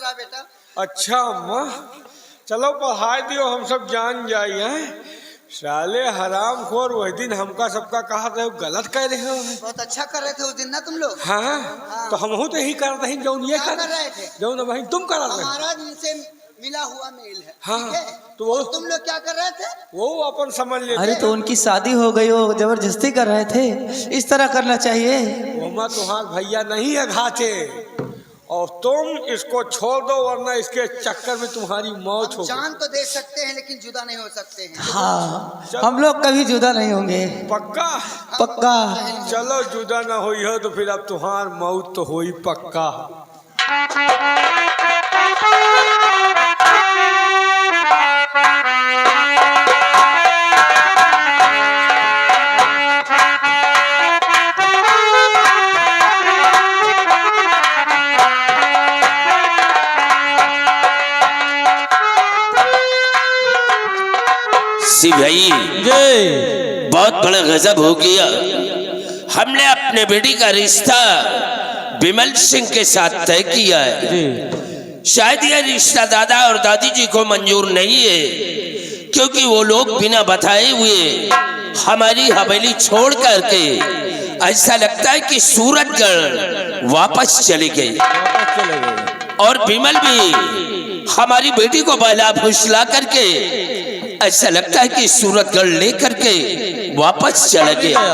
रहा बेटा। अच्छा अम्मा, चलो पढ़ाई दियो, हम सब जान जाए हैं। साले हराम खोर वही दिन हमका सबका कहा रहे हो, गलत कह रहे हो। बहुत अच्छा कर रहे थे उस दिन ना तुम लोग। हाँ, तो हम तो यही कर रहे हैं जो ये क्या कर रहे थे? जो भाई तुम कर रहे हमारा इनसे मिला हुआ मेल है। हाँ, ठीक है? तो वो तुम लोग क्या कर रहे थे? वो अपन समझ लेते। अरे तो उनकी शादी हो गई, वो जबरदस्ती कर रहे थे, इस तरह करना चाहिए। वो तुम्हार भैया नहीं है घाटे, और तुम इसको छोड़ दो वरना इसके चक्कर में तुम्हारी मौत हो। जान तो दे सकते हैं लेकिन जुदा नहीं हो सकते हैं। हाँ, हम लोग कभी जुदा नहीं होंगे। पक्का? पक्का। चलो जुदा ना हुई हो तो फिर अब तुम्हार मौत तो हुई पक्का। भाई बहुत बड़ा गजब हो गया। हमने अपने बेटी का रिश्ता विमल सिंह के साथ तय किया है। शायद यह रिश्ता दादा और दादी जी को मंजूर नहीं है, क्योंकि वो लोग बिना बताए हुए हमारी हवेली छोड़ करके ऐसा लगता है कि सूरतगढ़ वापस चले गए। और विमल भी हमारी बेटी को बहला फुसला करके ऐसा लगता है कि सूरतगढ़ लेकर के वापस चला गया।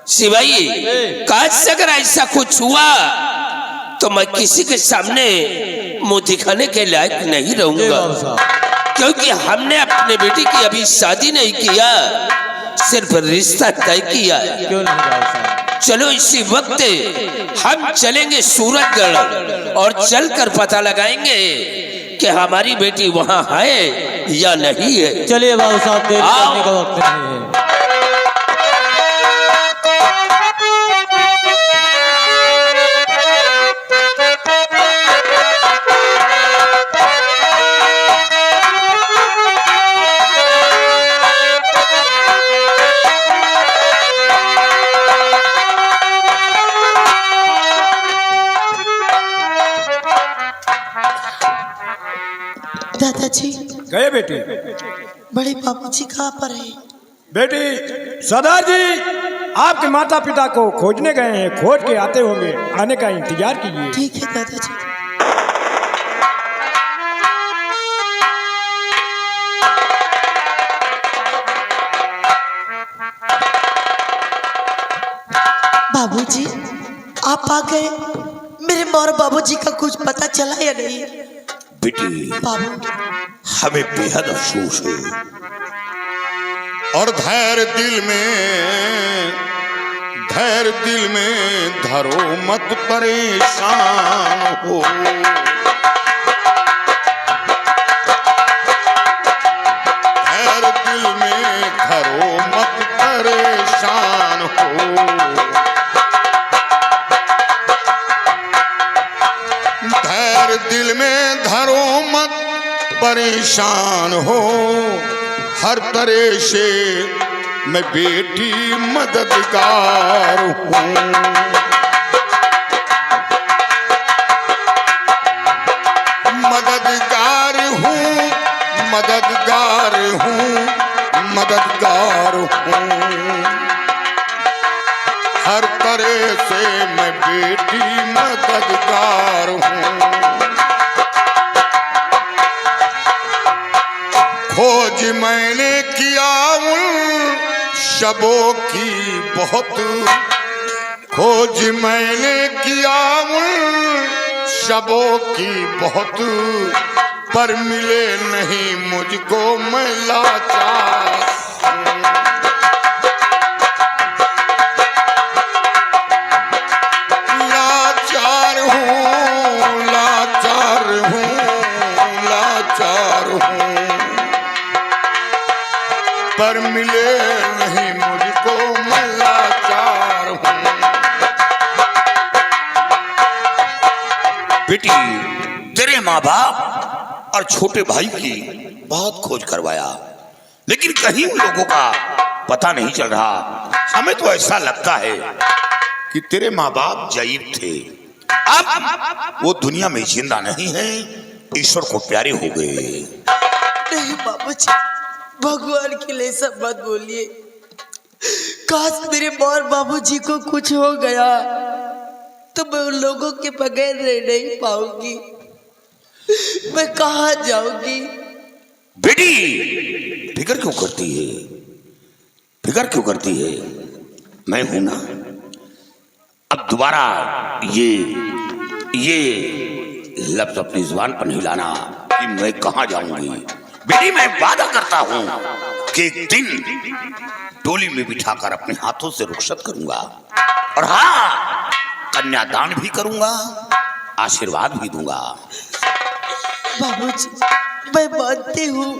सिवाई काश अगर ऐसा कुछ हुआ तो मैं किसी के सामने मुंह दिखाने के लायक नहीं रहूंगा, क्योंकि हमने अपने बेटी की अभी शादी नहीं किया, सिर्फ रिश्ता तय किया। क्यों नहीं? चलो इसी वक्त हम चलेंगे सूरतगढ़ और चलकर पता लगाएंगे कि हमारी बेटी वहां है या नहीं है। चलिए बाबू साहब, देर करने का वक्त नहीं है। दादाजी गए बेटी? बड़े बाबू जी कहाँ पर है? बेटी सरदार जी आपके माता पिता को खोजने गए हैं, खोज के आते होंगे, आने का इंतजार कीजिए। ठीक है दादाजी। बाबूजी आप आ गए। मेरे और बाबूजी का कुछ पता चला या नहीं? बेटी बाबू हमें बेहद अफसोस है, और धैर्य दिल में धरो मत परेशान हो। धैर्य दिल में धरो मत परेशान हो। धैर्य दिल में धरो मत परेशान हो। हर तरह से मैं बेटी मददगार हूँ। मददगार हूँ, मददगार हूँ, मददगार हूँ। हर तरह से मैं बेटी मददगार हूँ। खोज मैंने किया उन शबों की बहुत, खोज मैंने किया उन शबों की बहुत, पर मिले नहीं मुझको, मैं लाचार हूँ। लाचार हूँ, लाचार हूँ, लाचार हूँ, पर मिले नहीं मुझको, मैं लाचार हूँ। बेटी तेरे माँ बाप और छोटे भाई की बहुत खोज करवाया, लेकिन कहीं उन लोगों का पता नहीं चल रहा। हमें तो ऐसा लगता है कि तेरे माँ बाप जईब थे। अब वो दुनिया में जिंदा नहीं है, ईश्वर को प्यारे हो गए। नहीं बाबूजी, भगवान के लिए सब मत बोलिए। काश मेरे और बाबूजी को कुछ हो गया तो मैं उन लोगों के बगैर रह नहीं पाऊंगी। मैं कहाँ जाऊंगी? बेटी फिक्र क्यों करती है, फिक्र क्यों करती है? मैं हूं ना। अब दोबारा ये लफ्ज अपनी जुबान पर नहीं लाना कि मैं कहां जाऊंगी। बेटी मैं वादा करता हूं कि एक दिन डोली में बिठाकर अपने हाथों से रुखसत करूंगा, और हाँ, कन्यादान भी करूंगा, आशीर्वाद भी दूंगा। बाबूजी मैं मानती हूँ,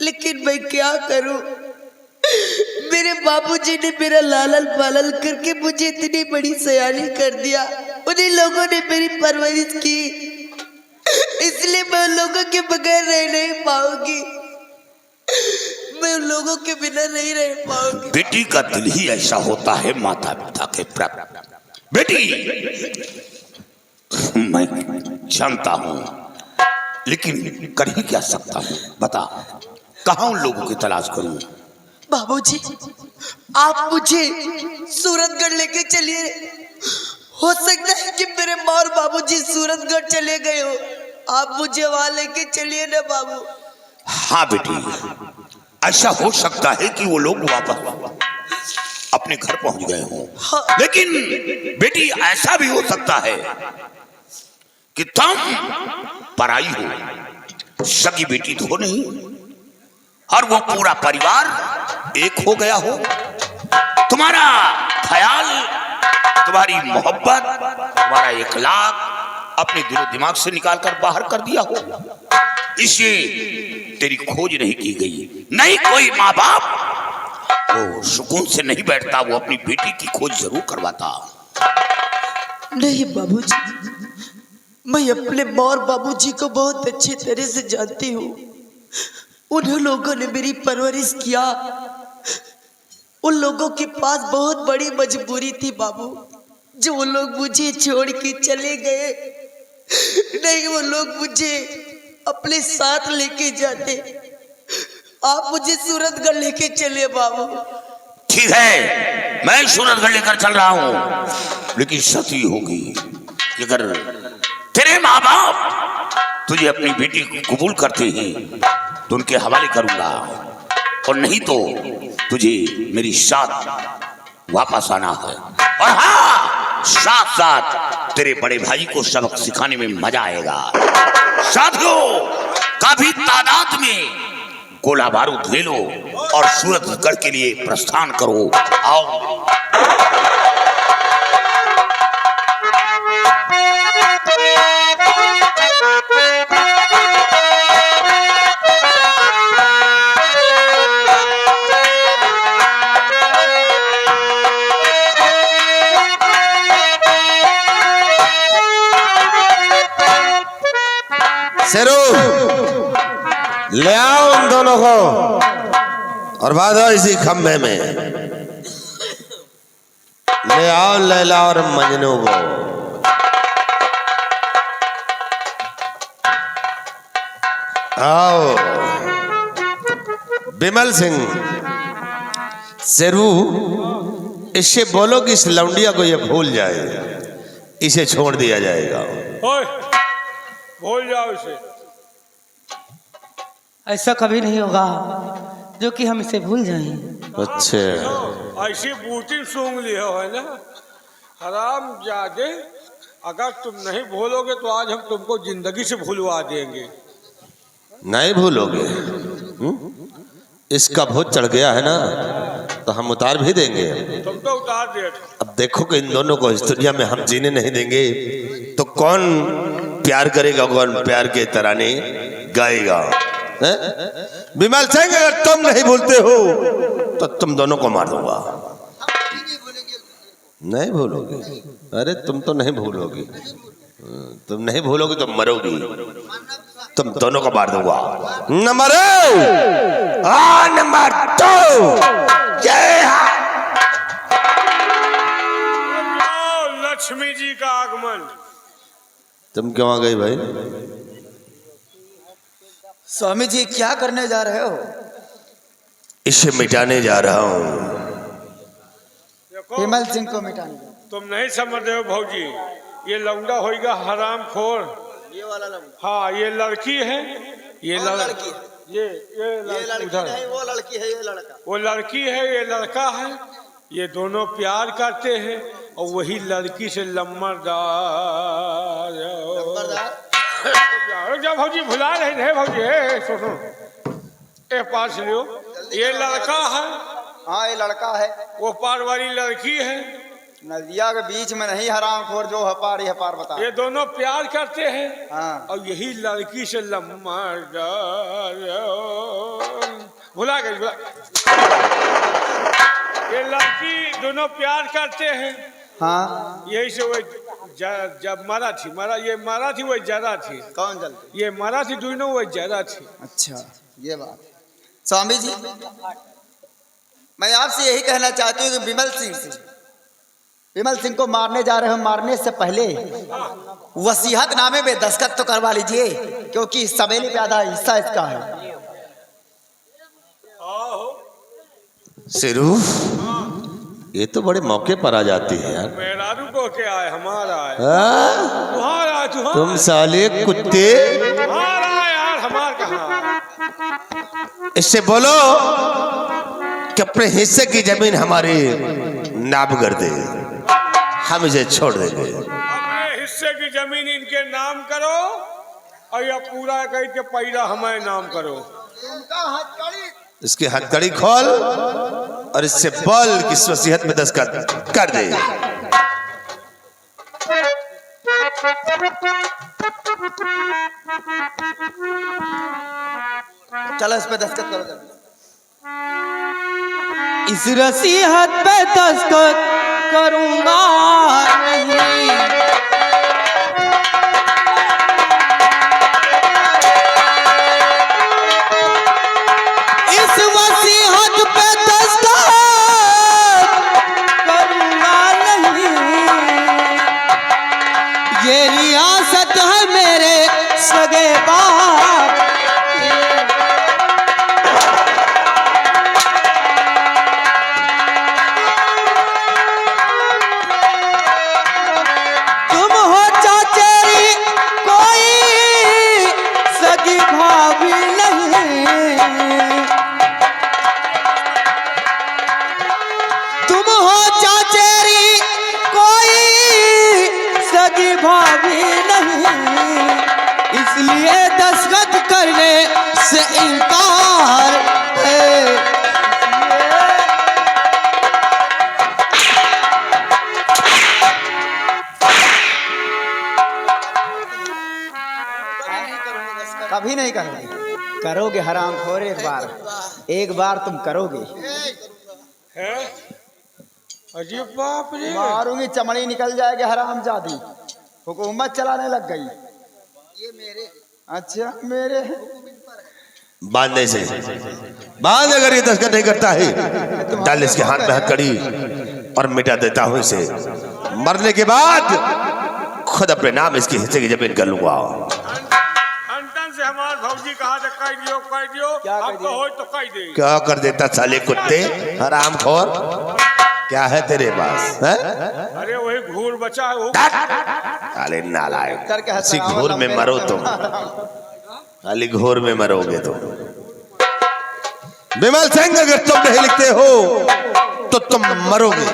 लेकिन मैं क्या करूँ? मेरे बाबूजी ने मेरा लालन पालन करके मुझे इतनी बड़ी सयानी कर दिया। उन्हीं लोगों ने मेरी परवरिश की, इसलिए मैं उन लोगों के बगैर रह नहीं पाऊंगी। मैं उन लोगों के बिना नहीं रह पाऊंगी। बेटी का दिल ही ऐसा होता है माता पिता के प्रति। बेटी मैं जानता हूं, लेकिन कर ही क्या सकता हूं? बता, कहां उन लोगों की तलाश करूं? बाबूजी आप मुझे सूरतगढ़ लेके चलिए। हो सकता है कि मेरे माँ और बाबूजी सूरतगढ़ चले गए हो, आप मुझे वहां लेके चलिए ना बाबू। हाँ बेटी, ऐसा हो सकता है कि वो लोग वापस अपने घर पहुंच गए हों। हाँ। लेकिन बेटी ऐसा भी हो सकता है कि तुम पराई हो, सगी बेटी तो नहीं, और वो पूरा परिवार एक हो गया हो। तुम्हारा ख्याल, तुम्हारी मोहब्बत, तुम्हारा इखलाक अपने दिलो दिमाग से निकालकर बाहर कर दिया हो, इसलिए तेरी खोज नहीं की गई। नहीं, कोई माँ बाप वो सुकून से नहीं बैठता, वो अपनी बेटी की खोज जरूर करवाता। नहीं बाबूजी, मैं अपने माँ और बाबूजी को बहुत अच्छे तरह से जानती हूँ। उन लोगों ने मेरी परवरिश किया। उन लोगों के पास बहुत बड़ी मजबूरी थी बाबू, जो वो लोग मुझे छोड़ के चले गए। नहीं, वो लोग मुझे अपने साथ लेके जाते। आप मुझे सूरतगढ़ लेके चले बाबू। ठीक है, मैं सूरतगढ़ लेकर चल रहा हूं, लेकिन शर्त ही होगी कि अगर तेरे माँ बाप तुझे अपनी बेटी को कबूल करते हैं तो उनके हवाले करूंगा, और नहीं तो तुझे मेरी साथ वापस आना है। और हाँ, साथ साथ तेरे बड़े भाई को सबक सिखाने में मजा आएगा। साथियों, काफी तादाद में गोला बारूद ले लो और सूरतगढ़ के लिए प्रस्थान करो। आओ। शेरू, ले आओ उन दोनों को और बांधो इसी खंभे में। ले आओ लैला और मजनू को। आओ बिमल सिंह, शेरू, इससे बोलो कि इस लौंडिया को ये भूल जाए, इसे छोड़ दिया जाएगा। ओए, भूल जाओ इसे। ऐसा कभी नहीं होगा जो कि हम इसे भूल जाएं। अच्छा, ऐसी बूटी सूंघ ली है ना हराम जादे। अगर तुम नहीं भूलोगे तो आज हम तुमको जिंदगी से भूलवा देंगे। नहीं भूलोगे? इसका भूत चढ़ गया है ना, तो हम उतार भी देंगे। तुम तो उतार दिए। अब देखो कि इन दोनों को इस दुनिया में हम जीने नहीं देंगे, तो कौन प्यार करेगा, कौन प्यार के तराने गाएगा? विमल सिंह, अगर तुम नहीं भूलते हो तो तुम दोनों को मार दूंगा। नहीं भूलोगे? अरे तुम तो नहीं भूलोगी, तुम नहीं भूलोगी तो मरोगी। तुम दोनों को मार दूंगा। नंबर 2 लक्ष्मी जी का आगमन। तुम क्यों आ गई भाई? स्वामी जी क्या करने जा रहे हो? इसे मिटाने जा रहा हूँ। देखो विमल सिंह को मिटाने। तुम नहीं समझ रहे हो भौजी, ये लौंडा होएगा हराम खोर। ये वाला लड़की। हाँ ये लड़की है, ये और लड़की लड़की है। ये लड़की उधर नहीं, वो लड़की है, ये लड़का। वो लड़की है, ये लड़का है। ये दोनों प्यार करते हैं और वही लड़की से लम्बरदार। जब भौजी भुला रहे थे भौजी, सुनो ए पास लियो। ये लड़का है, हाँ ये लड़का है। वो पार वाली लड़की है। नदिया के बीच में नहीं हरामखोर जो हपार ही हपार बता। ये दोनों प्यार करते हैं हाँ। और यही लड़की से लम्बरदार। भुला गई भुला। ये लड़की दोनों प्यार करते हैं। हाँ। यही से वो जब मारा थी, ये मारा थी, वो जरा थी। कौन जलते? ये मारा थी दोनों, वो जरा थी। अच्छा ये बात। स्वामी जी मैं आपसे यही कहना चाहती हूँ कि विमल सिंह को मारने जा रहे हो, मारने से पहले वसीयत नामे में दस्तखत तो करवा लीजिए, क्योंकि सवेली पे आधा हिस्सा इसका है। सिरू, ये तो बड़े मौके पर आ जाती है यार। मेरा रुको क्या है, हमारा है। हाँ? तुम्हारा है, तुम्हारा। तुम साले कुत्ते, हमारा है यार, हमार कहाँ। इससे बोलो कि अपने हिस्से की जमीन हमारी नाम कर दे, हम इसे छोड़ देंगे। अपने हिस्से की जमीन इनके नाम करो और यह पूरा कह के पैरा हमारे नाम करो। इसकी हथकड़ी खोल और इससे बोल कि इस वसीयत में दस्तखत कर दे। चलो इस पे दस्तखत करो जल्दी। इस वसीयत पे दस्तखत करूंगा नहीं। इस वसीयत पे दस्तखत करूंगा नहीं। ये रियासत है मेरे सगे बाप। तुम हो चाचेरी कोई सगी भाभी नहीं। तुम हो चाचेरी कोई सगी भाभी नहीं। इसलिए दस्तखत करने से इनकार है। कभी नहीं करोगे, करोगे हरामखोर। एक बार तुम करोगे। है अजी बाप रे, मारूंगी चमड़ी निकल जाएगी हरामजादी। हुकूमत चलाने लग गई। ये मेरे। अच्छा मेरे। बांधने से बांध, अगर ये दस्तखत नहीं करता है डाल इसके हाथ में हथकड़ी और मिटा देता हूं इसे। मरने के बाद खुद अपने नाम इसके हिस्से की जमीन कर लूंगा। अंतन से हमार भौजी कहा था कह दियो, कह दियो। आपको हो तो कह दे। क्या कर देता साले कुत्ते हरामखोर, क्या है तेरे पास है? अरे वही घूर बचा है वो। साले नालायक, करके हंसा इसी घोर में मरो तुम, खाली घोर में मरोगे तुम। विमल सिंह, अगर तुम नहीं लिखते हो तो तुम मरोगे।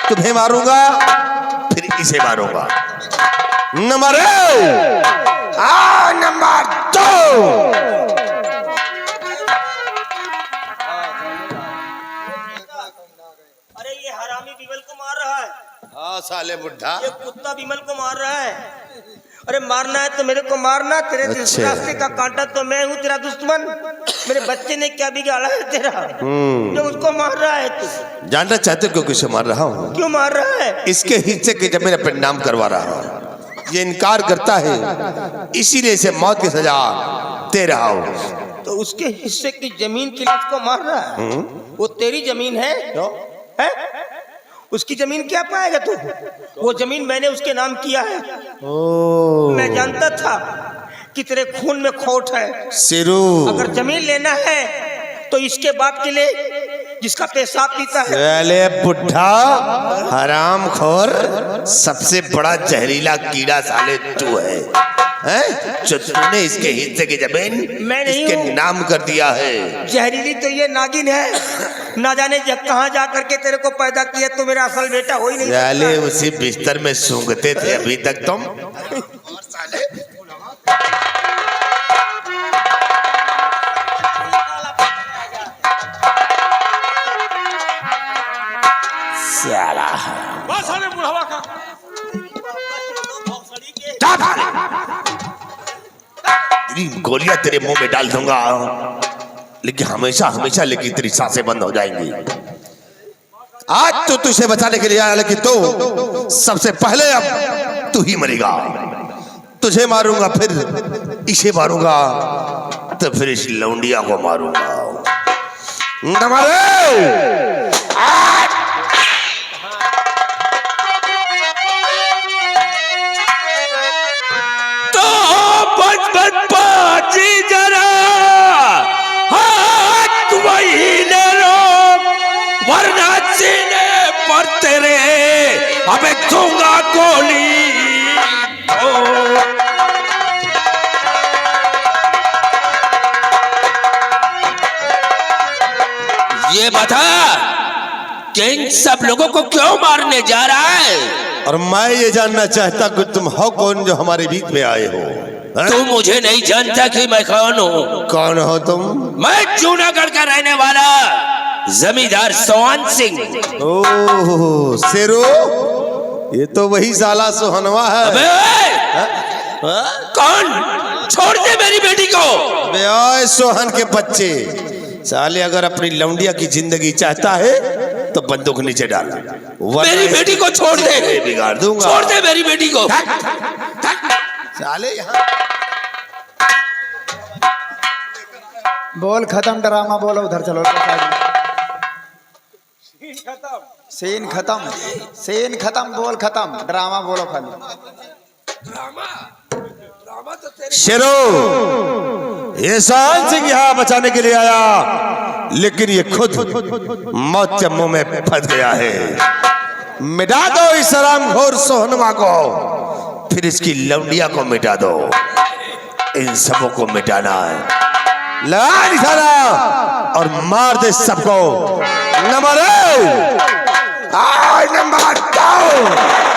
तुम्हें मारूंगा फिर इसे मारूंगा। Number number 2। अरे ये हरामी विमल को मार रहा है। हाँ साले बुढ़ा, ये कुत्ता विमल को मार रहा है। अरे मारना है तो मेरे को मारना। तेरे अच्छा। रास्ते का कांटा तो मैं हूँ, तेरा दुश्मन। मेरे बच्चे ने क्या बिगाड़ा है तेरा जो उसको मार रहा है तू? जानना चाहते हो क्यों किसे मार रहा हूँ? क्यों मार रहा है? इसके हिस्से की जमीन अपने नाम करवा रहा हूँ। ये इनकार करता है, इसीलिए इसे मौत की सजा दे रहा हूँ। तो उसके हिस्से की जमीन के लिए उसको मार रहा है? वो तेरी जमीन है? उसकी जमीन क्या पाएगा तू? वो जमीन मैंने उसके नाम किया है। मैं जानता था कि तेरे खून में खोट है। शेरू, अगर जमीन लेना है तो इसके बाप के लिए जिसका पेशाब पीता है। अरे बुढ़ा हरामखोर, सबसे बड़ा जहरीला कीड़ा साले तू है, हैं? जो तूने इसके हिस्से की जमीन मैं नहीं इसके हूँ। नाम कर दिया है। जहरीली तो ये नागिन है, ना जाने कहाँ जा करके तेरे को पैदा किया, तो मेरा असल बेटा हो ही नहीं साले सकता। उसी बिस्तर में सूंघते थे अभी तक तुम। साला बस साले बुढ़ावा का तेरी गोलियां तेरे मुंह में डाल दूंगा, लेकिन हमेशा हमेशा लेकिन तेरी सांसें बंद हो जाएंगी। आज तो तुझे बचाने के लिए आया, लेकिन तो सबसे पहले अब तू ही मरेगा। तुझे मारूंगा, फिर इसे मारूंगा, तो फिर इस लौंडिया को मारूंगा। न मारे! तो बच बाजी जरा हाथ वही ले लो, वरना सीने पर तेरे अबे दूंगा गोली। ये बता कि इन सब लोगों को क्यों मारने जा रहा है? और मैं ये जानना चाहता कि तुम हो कौन जो हमारे बीच में आए हो? हैं? तू मुझे नहीं जानता कि मैं कौन हूँ? कौन हो तुम? मैं जूनागढ़ का रहने वाला जमींदार सोहन सिंह। ओह शेरू, ये तो वही साला सोहनवा है। अबे कौन? छोड़ दे मेरी बेटी को। बे ओए सोहन के बच्चे, साले अगर अपनी लौंडिया की जिंदगी चाहता है तो बंदूक नीचे डाल, मेरी बेटी को छोड़ दे। बिगाड़ दूंगा। छोड़ दे मेरी बेटी को। साले यहाँ बोल खत्म ड्रामा, बोलो उधर चलो। सीन खत्म, सीन खत्म, बोल खत्म, ड्रामा बोलो खाली। शेरो, ये सोहन सिंह यहाँ बचाने के लिए आया, लेकिन ये खुद मौत के मुंह में फंस गया है। मिटा दो इस हरामखोर सोहनवा को, फिर इसकी लौंडिया को मिटा दो। इन सबों को मिटाना है। लगा निशाना और मार दे सबको। Number 1 number 2